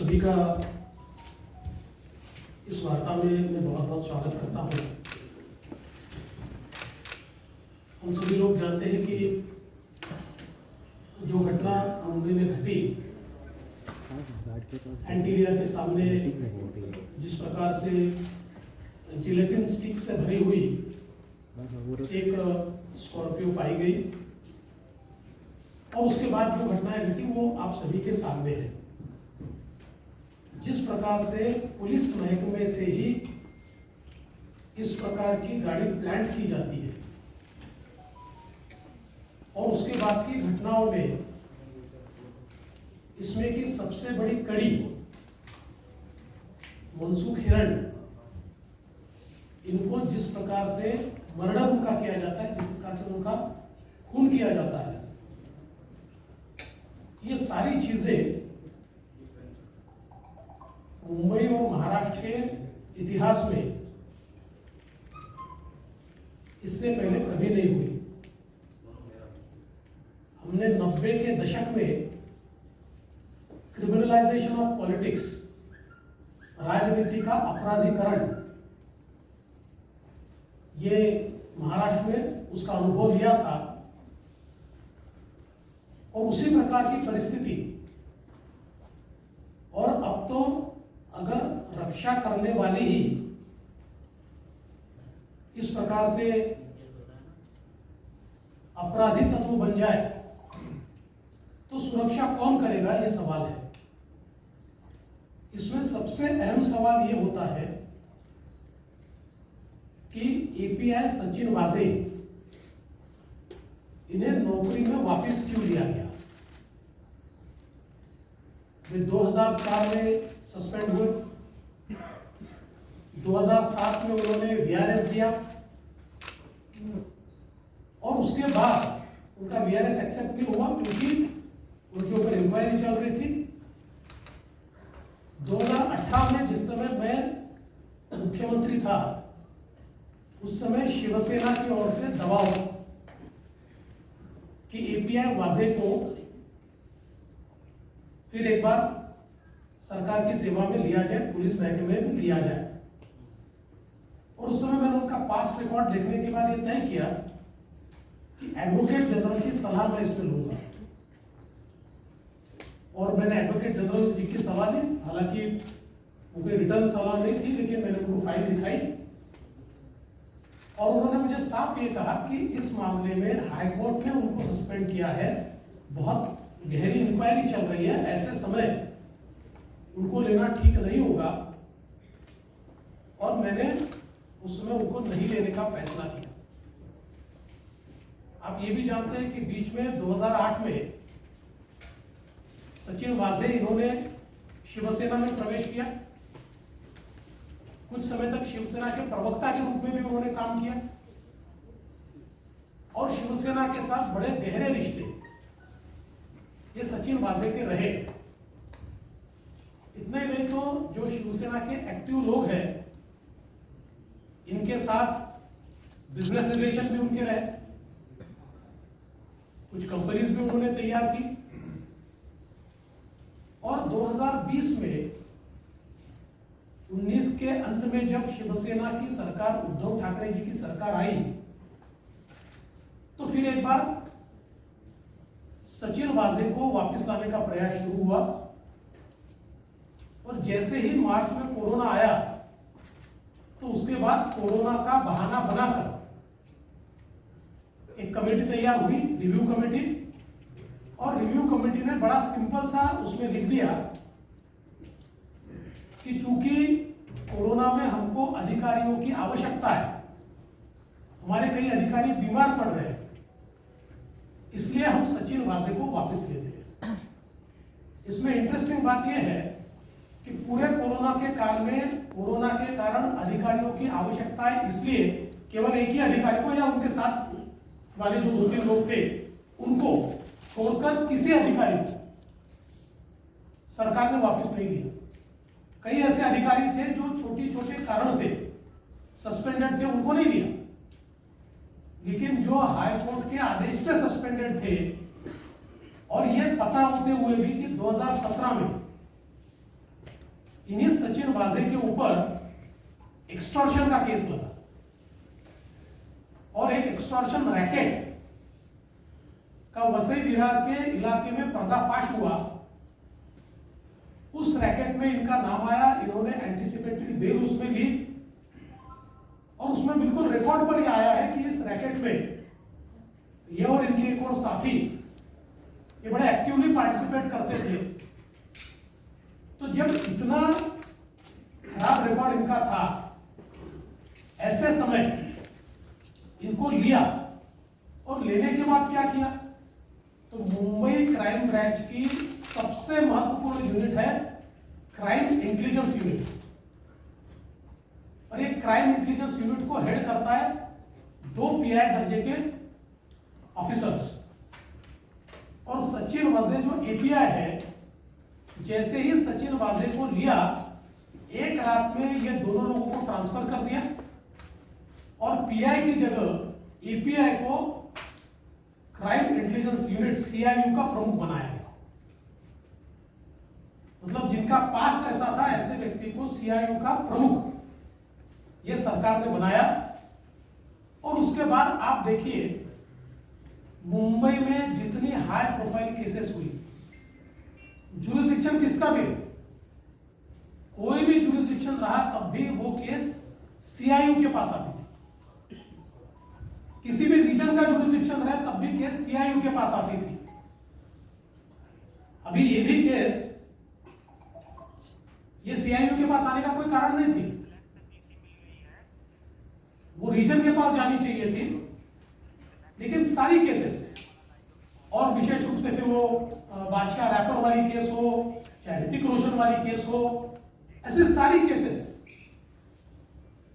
सभी का इस वार्ता में मैं बहुत बहुत स्वागत करता हूँ। हम सभी लोग जानते हैं कि जो घटना मुंबई में घटी, एंटीरिया के सामने जिस प्रकार से जिलेटिन स्टिक से भरी हुई एक स्कॉर्पियो पाई गई और उसके बाद जो घटनाएं घटी वो आप सभी के सामने है। जिस प्रकार से पुलिस महकमे से ही इस प्रकार की गाड़ी प्लांट की जाती है और उसके बाद की घटनाओं में इसमें की सबसे बड़ी कड़ी मनसुख हिरण, इनको जिस प्रकार से मर्डर उनका किया जाता है, जिस प्रकार से उनका खून किया जाता है, ये सारी चीजें मुंबई और महाराष्ट्र के इतिहास में इससे पहले कभी नहीं हुई। हमने 90 के दशक में क्रिमिनलाइजेशन ऑफ पॉलिटिक्स, राजनीति का अपराधीकरण, ये महाराष्ट्र में उसका अनुभव लिया था और उसी प्रकार की परिस्थिति। और अब तो अगर रक्षा करने वाले ही इस प्रकार से अपराधी तत्व बन जाए तो सुरक्षा कौन करेगा, यह सवाल है। इसमें सबसे अहम सवाल यह होता है कि एपीआई सचिन वाजे, इन्हें नौकरी में वापस क्यों लिया गया। वे 2004 में सस्पेंड हुए, 2007 में उन्होंने वीआरएस दिया और उसके बाद उनका वीआरएस एक्सेप्ट नहीं हुआ क्योंकि उनके ऊपर इंक्वायरी चल रही थी। 2018 में जिस समय मैं मुख्यमंत्री था, उस समय शिवसेना की ओर से दबाव कि एपीआई वाजे को फिर एक बार सरकार की सेवा में लिया जाए, पुलिस महकमे में लिया जाए। और उस समय मैंने उनका पास्ट रिकॉर्ड देखने के बाद ये तय किया कि एडवोकेट जनरल की सलाह मैं इसमें लूंगा। और मैंने एडवोकेट जनरल जी की सलाह ली, हालांकि वो कोई रिटर्न सलाह नहीं थी, लेकिन मैंने उनको फाइल दिखाई और उन्होंने मुझे साफ ये कहा कि इस मामले में हाईकोर्ट ने उनको सस्पेंड किया है, बहुत गहरी इंक्वायरी चल रही है, ऐसे समय उनको लेना ठीक नहीं होगा। और मैंने उस समय उनको नहीं लेने का फैसला किया। आप ये भी जानते हैं कि बीच में 2008 में सचिन वाजे, इन्होंने शिवसेना में प्रवेश किया। कुछ समय तक शिवसेना के प्रवक्ता के रूप में भी उन्होंने काम किया और शिवसेना के साथ बड़े गहरे रिश्ते ये सचिन वाजे के रहे। इतना ही नहीं तो जो शिवसेना के एक्टिव लोग हैं, इनके साथ बिजनेस रिलेशन भी उनके रहे, कुछ कंपनीज भी उन्होंने तैयार की। और 2020 में 19 के अंत में जब शिवसेना की सरकार, उद्धव ठाकरे जी की सरकार आई, तो फिर एक बार सचिन वाजे को वापस लाने का प्रयास शुरू हुआ। और जैसे ही मार्च में कोरोना आया तो उसके बाद कोरोना का बहाना बनाकर एक कमेटी तैयार हुई, रिव्यू कमेटी। और रिव्यू कमेटी ने बड़ा सिंपल सा उसमें लिख दिया कि चूंकि कोरोना में हमको अधिकारियों की आवश्यकता है, हमारे कई अधिकारी बीमार पड़ रहे हैं, इसलिए हम सचिन वाजे को वापस लेते हैं। इसमें इंटरेस्टिंग बात यह है कि पूरे कोरोना के काल में, कोरोना के कारण अधिकारियों की आवश्यकता है, इसलिए केवल एक ही अधिकारी को या उनके साथ वाले जो 2-3 लोग थे उनको छोड़कर किसी अधिकारी को सरकार ने वापस नहीं लिया। कई ऐसे अधिकारी थे जो छोटे कारण से सस्पेंडेड थे, उनको नहीं लिया। लेकिन जो हाई कोर्ट के आदेश से सस्पेंडेड थे और यह पता होते हुए भी कि 2017 में इन्हीं सचिन वाजे के ऊपर एक्सटॉर्शन का केस लगा और एक एक्सटॉर्शन रैकेट का वसई विरार के इलाके में पर्दाफाश हुआ। उस रैकेट में इनका नाम आया, इन्होंने एंटीसिपेटरी बेल उसमें ली और उसमें बिल्कुल रिकॉर्ड पर ही आया है कि इस रैकेट में ये और इनके एक और साथी ये बड़े एक्टिवली पार्टिसिपेट करते थे। तो जब इतना खराब रिकॉर्ड इनका था, ऐसे समय इनको लिया और लेने के बाद क्या किया, तो मुंबई क्राइम ब्रांच की सबसे महत्वपूर्ण यूनिट है क्राइम इंटेलिजेंस यूनिट, और एक क्राइम इंटेलिजेंस यूनिट को हेड करता है 2 पीआई दर्जे के ऑफिसर्स। और सचिन वाजे जो एपीआई है, जैसे ही सचिन वाजे को लिया, एक रात में ये दोनों लोगों को ट्रांसफर कर दिया और पीआई की जगह एपीआई को क्राइम इंटेलिजेंस यूनिट सीआईयू का प्रमुख बनाया गया। मतलब जिनका पास्ट ऐसा था, ऐसे व्यक्ति को सीआईयू का प्रमुख यह सरकार ने बनाया। और उसके बाद आप देखिए, मुंबई में जितनी हाई प्रोफाइल केसेस हुई, जुरिस्डिक्शन किसका भी नहीं, कोई भी जुरिस्डिक्शन रहा तब भी वो केस सीआईयू के पास आती थी। किसी भी रीजन का जुरिस्डिक्शन रहे तब भी केस सीआईयू के पास आती थी। अभी ये भी केस ये सीआईयू के पास आने का कोई कारण नहीं थी, वो रीजन के पास जानी चाहिए थी। लेकिन सारी केसेस, और विशेष रूप से फिर वो बादशाह रैपर वाली केस हो, चाहे ऋतिक रोशन वाली केस हो, ऐसे सारी केसेस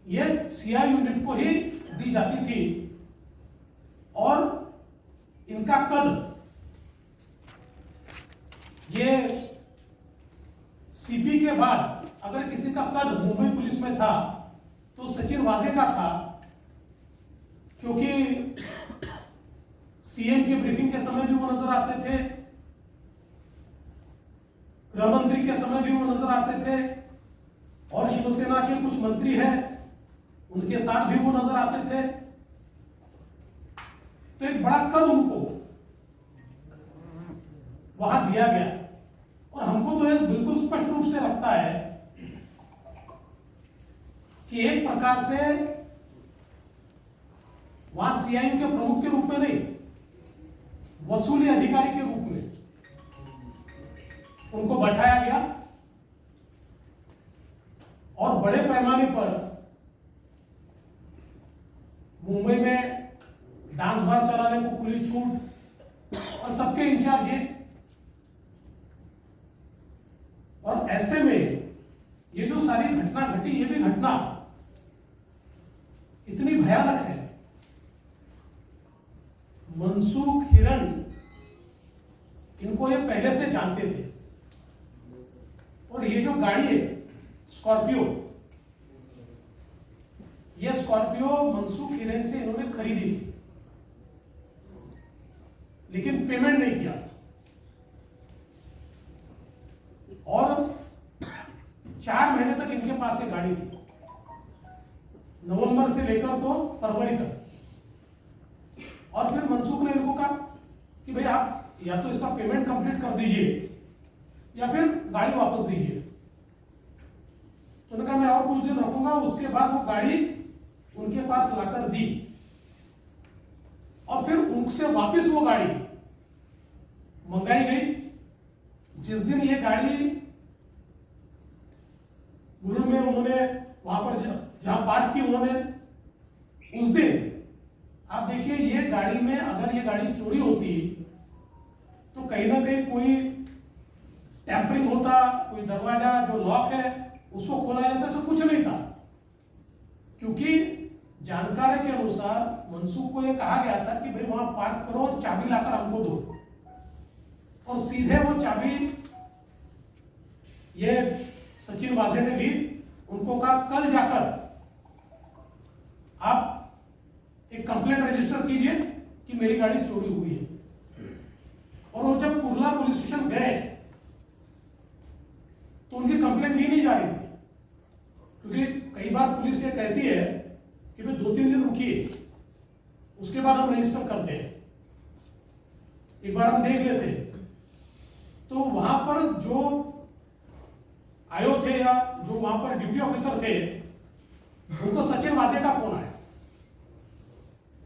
ये सीआई यूनिट को ही दी जाती थी। और इनका कद, ये सीपी के बाद अगर किसी का कद मुंबई पुलिस में था तो सचिन वाजे का था, क्योंकि सीएम के ब्रीफिंग के समय भी वो नजर आते थे, गृह मंत्री के समय भी वो नजर आते थे, और शिवसेना के कुछ मंत्री हैं उनके साथ भी वो नजर आते थे। तो एक बड़ा कद उनको वहां दिया गया। और हमको तो यह बिल्कुल स्पष्ट रूप से लगता है कि एक प्रकार से वहां सीआईयू के प्रमुख के रूप में नहीं, वसूली अधिकारी के रूप में उनको बैठाया गया और बड़े पैमाने पर मुंबई में डांस बार चलाने को खुली छूट, और सबके इंचार्ज ये। और ऐसे में ये जो सारी घटना घटी, ये भी घटना इतनी भयानक है। मनसुख हिरन, इनको ये पहले से जानते थे, और ये जो गाड़ी है स्कॉर्पियो, ये स्कॉर्पियो मनसुख हिरन से इन्होंने खरीदी थी, लेकिन पेमेंट नहीं किया। और 4 महीने तक इनके पास ये गाड़ी थी, नवंबर से लेकर तो फरवरी तक। और फिर मनसुख ने इनको कहा कि भाई आप या तो इसका पेमेंट कंप्लीट कर दीजिए या फिर गाड़ी वापस दीजिए। तो उन्होंने कहा मैं और कुछ दिन रखूंगा। उसके बाद वो गाड़ी उनके पास लाकर दी, और फिर उनसे वापस वो गाड़ी मंगाई गई। जिस दिन ये गाड़ी मुलुंड में उन्होंने वहां पर जहां पार्क की उन्होंने, उस दिन आप देखिए, ये गाड़ी में अगर ये गाड़ी चोरी होती तो कहीं ना कहीं कोई टैंपरिंग होता, कोई दरवाजा जो लॉक है उसको खोला जाता, ऐसा कुछ नहीं था। क्योंकि जानकारी के अनुसार मनसुख को यह कहा गया था कि भाई वहां पार्क करो और चाबी लाकर हमको दो, और सीधे वो चाबी ये सचिन वाजे ने भी उनको कहा कल जाकर आप एक कंप्लेंट रजिस्टर कीजिए कि मेरी गाड़ी चोरी हुई है। और वो जब कुर्ला पुलिस स्टेशन गए तो उनकी कंप्लेंट ली नहीं जा रही थी, क्योंकि कई बार पुलिस ये कहती है कि भाई 2-3 दिन रुकिए, उसके बाद हम रजिस्टर करते हैं, एक बार हम देख लेते हैं। तो वहां पर जो आयो थे या जो वहां पर ड्यूटी ऑफिसर थे, उनको सचिन वाजे का फोन आया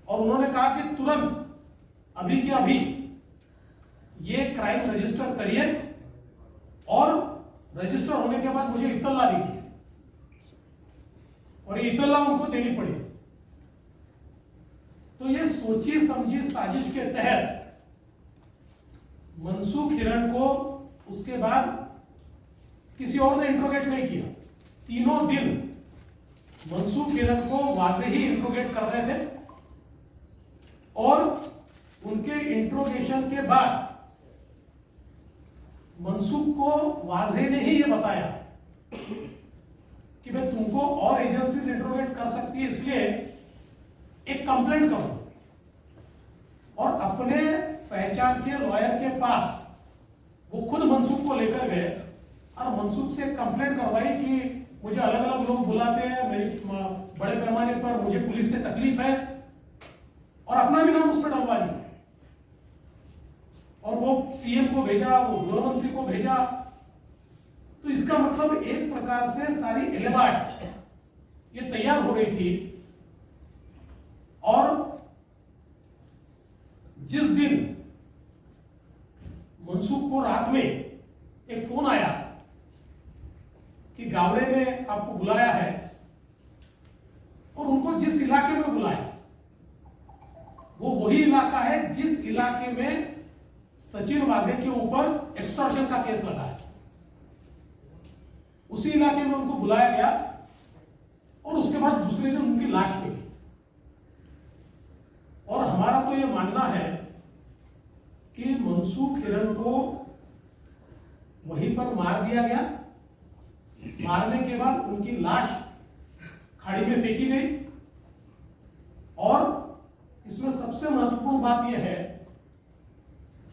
और उन्होंने कहा कि तुरंत अभी के अभी ये क्राइम रजिस्टर करिए और रजिस्टर होने के बाद मुझे इत्तला दीजिए, और ये इत्तला उनको देनी पड़ी। तो ये सोची समझी साजिश के तहत मनसुख हिरण को उसके बाद किसी और ने इंट्रोगेट नहीं किया। 3 दिन मनसुख हिरण को वाजे ही इंट्रोगेट कर रहे थे, और उनके इंट्रोगेशन के बाद मनसुख को वाजे ने ही ये बताया कि भाई तुमको और एजेंसीज इंट्रोगेट कर सकती है, इसलिए एक कंप्लेंट करो। और अपने पहचान के लॉयर के पास वो खुद मनसुख को लेकर गए और मनसुख से कंप्लेंट करवाई कि मुझे अलग अलग लोग बुलाते हैं, मेरी बड़े पैमाने पर मुझे पुलिस से तकलीफ है, और अपना भी नाम उस पर डलवा लिया। और वो सीएम को भेजा, वो गृह मंत्री को भेजा। तो इसका मतलब एक प्रकार से सारी एलिबाट ये तैयार हो रही थी। और जिस दिन मनसुख को रात में एक फोन आया कि गावड़े ने आपको बुलाया है, और उनको जिस इलाके में बुलाया वो वही इलाका है जिस इलाके में सचिन वाजे के ऊपर एक्सटॉर्शन का केस लगा है, उसी इलाके में उनको बुलाया गया। और उसके बाद दूसरे दिन उनकी लाश मिली। और हमारा तो यह मानना है कि मनसुख हिरण को वहीं पर मार दिया गया। मारने के बाद उनकी लाश खाड़ी में फेंकी गई। और इसमें सबसे महत्वपूर्ण बात यह है,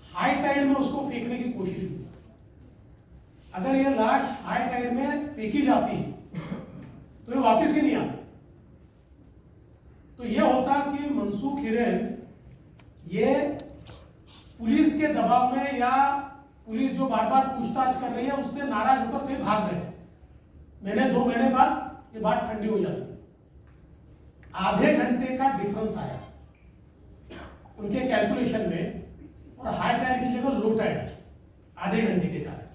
हाई टाइड में उसको फेंकने की कोशिश हुई। अगर यह लाश हाई टाइड में फेंकी जाती तो ये वापस ही नहीं आती। तो यह होता कि मनसुख हिरेन ये पुलिस के दबाव में, या पुलिस जो बार बार पूछताछ कर रही है उससे नाराज होकर कहीं भाग गए। महीने 2 महीने बाद ये बात ठंडी हो जाती। आधे घंटे का डिफरेंस आया उनके कैलकुलेशन में, और हाई टाइड की जगह लो टाइड है आधे घंटे के कारण।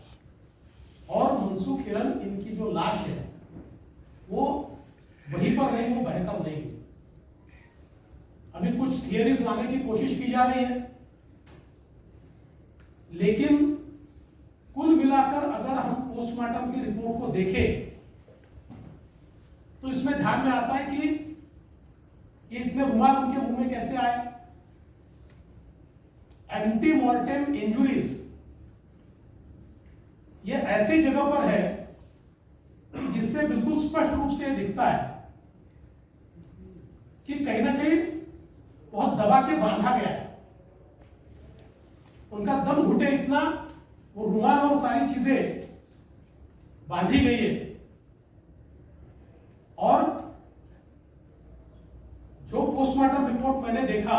और मनसुख हिरण इनकी जो लाश है वो वहीं पर नहीं, वो बहकर नहीं हुई। अभी कुछ थियरीज लाने की कोशिश की जा रही है, लेकिन कुल मिलाकर अगर हम पोस्टमार्टम की रिपोर्ट को देखें तो इसमें ध्यान में आता है कि ये इतने रुमाल उनके मुंह में कैसे आए। एंटीमॉर्टेम इंजुरीज ये ऐसी जगह पर है कि जिससे बिल्कुल स्पष्ट रूप से दिखता है कि कहीं ना कहीं बहुत दबा के बांधा गया है। उनका दम घुटे इतना, वो रुमाल और सारी चीजें बांधी गई है। और जो पोस्टमार्टम रिपोर्ट मैंने देखा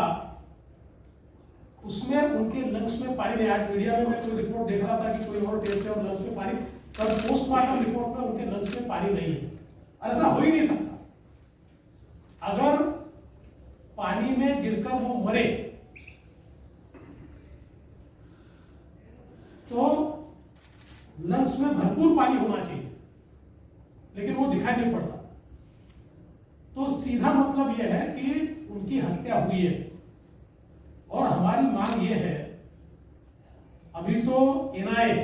उसमें उनके लंग्स में पानी नहीं। आज मीडिया में मैं कोई रिपोर्ट देख रहा था कि कोई और टेस्ट है और लंग्स में पानी, पर पोस्टमार्टम रिपोर्ट में उनके लंग्स में पानी नहीं है। ऐसा हो ही नहीं सकता। अगर पानी में गिरकर वो मरे तो लंग्स में भरपूर पानी होना चाहिए, लेकिन वो दिखाई नहीं पड़ता। तो सीधा मतलब यह है कि उनकी हत्या हुई है। और हमारी मांग यह है, अभी तो एनआईए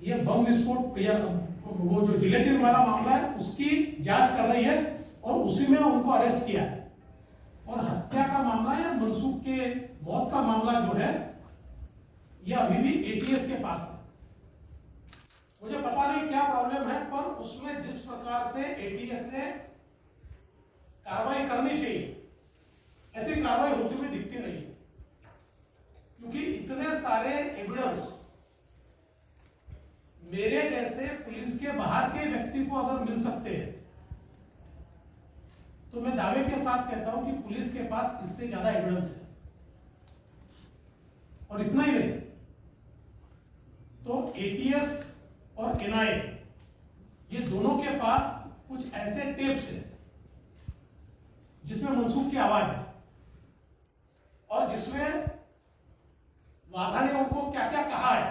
ये बम विस्फोट या वो जो जिलेटिन वाला मामला है उसकी जांच कर रही है और उसी में उनको अरेस्ट किया है। और हत्या का मामला या मनसुख के मौत का मामला जो है यह अभी भी एटीएस के पास है। मुझे पता नहीं क्या प्रॉब्लम है, पर उसमें जिस प्रकार से एटीएस ने कार्रवाई करनी चाहिए ऐसी कार्रवाई होती हुई दिखती नहीं है, क्योंकि इतने सारे एविडेंस मेरे जैसे इसके बाहर के व्यक्ति को अगर मिल सकते हैं तो मैं दावे के साथ कहता हूं कि पुलिस के पास इससे ज्यादा एविडेंस है। और इतना ही नहीं, तो एटीएस और एनआईए ये दोनों के पास कुछ ऐसे टेप्स हैं जिसमें मनसूख की आवाज है और जिसमें वाजा ने उनको क्या क्या कहा है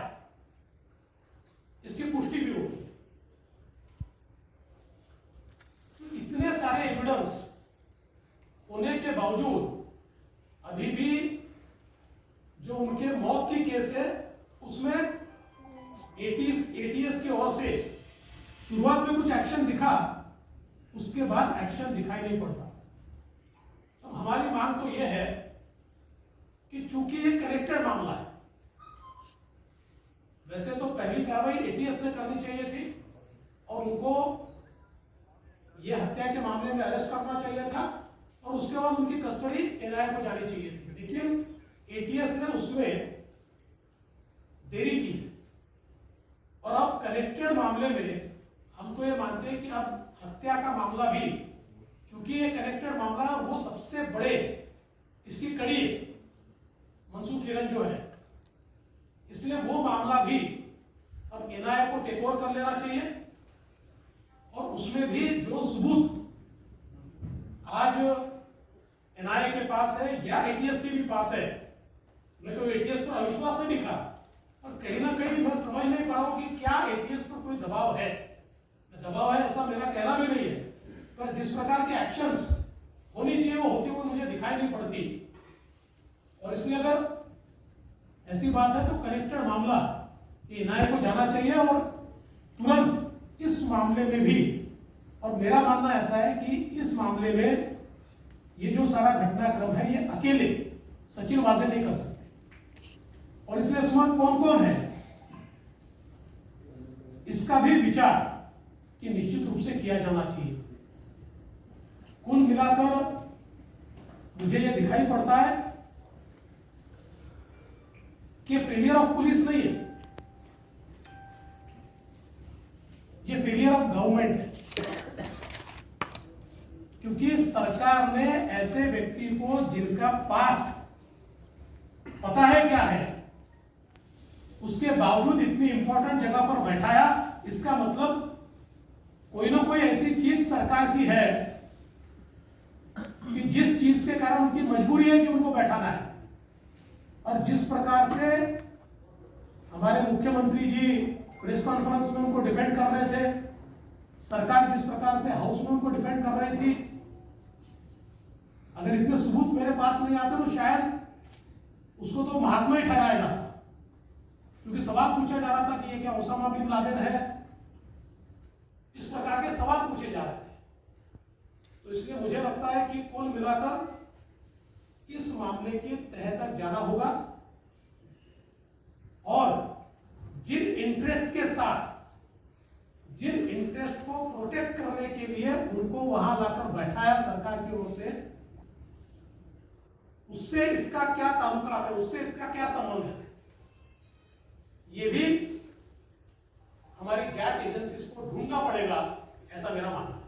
इसकी पुष्टि भी होगी। तो इतने सारे एविडेंस होने के बावजूद अभी भी जो उनके मौत की केस है उसमें एटीएस की ओर से शुरुआत में कुछ एक्शन दिखा, उसके बाद एक्शन दिखाई नहीं पड़ता। तो हमारी मांग तो यह है कि चूंकि ये कनेक्टेड मामला है, वैसे तो पहली कार्रवाई एटीएस ने करनी चाहिए थी और उनको ये हत्या के मामले में अरेस्ट करना चाहिए था और उसके बाद उनकी कस्टडी एनआईए को जानी चाहिए थी, लेकिन एटीएस ने उसमें देरी की। और अब कनेक्टेड मामले में हम तो ये मानते हैं कि अब हत्या का मामला भी, चूंकि ये कनेक्टेड मामला है, वो सबसे बड़े इसकी कड़ी है मनसूख हिरन जो है, इसलिए वो मामला भी अब एनआईए को टेक ओवर कर लेना चाहिए और उसमें भी जो सबूत आज एनआईए के पास है या एटीएस के भी पास है, मैं तो एटीएस पर अविश्वास नहीं दिखा और कहीं ना कहीं मैं समझ नहीं पा रहा हूं कि क्या एटीएस पर कोई दबाव है। दबाव है ऐसा मेरा कहना भी नहीं है, पर जिस प्रकार के एक्शंस होनी चाहिए वो होती हुई मुझे दिखाई नहीं पड़ती। और इसलिए अगर ऐसी बात है तो कनेक्टेड मामला एनआईए को जाना चाहिए और तुरंत इस मामले में भी। और मेरा मानना ऐसा है कि इस मामले में ये जो सारा घटनाक्रम है ये अकेले सचिन वाजे नहीं कर सकते और इसमें इसमें कौन कौन है इसका भी विचार कि निश्चित रूप से किया जाना चाहिए। कुल मिलाकर मुझे यह दिखाई पड़ता है कि फेलियर ऑफ पुलिस नहीं है, ये फेलियर ऑफ गवर्नमेंट है, क्योंकि सरकार ने ऐसे व्यक्ति को जिनका पास्ट पता है क्या है उसके बावजूद इतनी इंपॉर्टेंट जगह पर बैठाया। इसका मतलब कोई ना कोई ऐसी चीज सरकार की है कि जिस चीज के कारण उनकी मजबूरी है कि उनको बैठाना है। और जिस प्रकार से हमारे मुख्यमंत्री जी प्रेस कॉन्फ्रेंस में उनको डिफेंड कर रहे थे, सरकार जिस प्रकार से हाउस में उनको डिफेंड कर रही थी, अगर इतने सबूत मेरे पास नहीं आते तो शायद उसको तो महात्मा ही ठहराया जाता, क्योंकि सवाल पूछा जा रहा था कि ये क्या ओसामा बिन लादेन है, इस प्रकार के सवाल पूछे जा रहे थे। तो इसलिए मुझे लगता है कि कुल मिलाकर इस मामले के तह तक जाना होगा और जिन इंटरेस्ट के साथ, जिन इंटरेस्ट को प्रोटेक्ट करने के लिए उनको वहां लाकर बैठाया सरकार की ओर से, उससे इसका क्या ताल्लुकात है, उससे इसका क्या संबंध है, ये भी हमारी जांच एजेंसीज को ढूंढना पड़ेगा, ऐसा मेरा मानना है।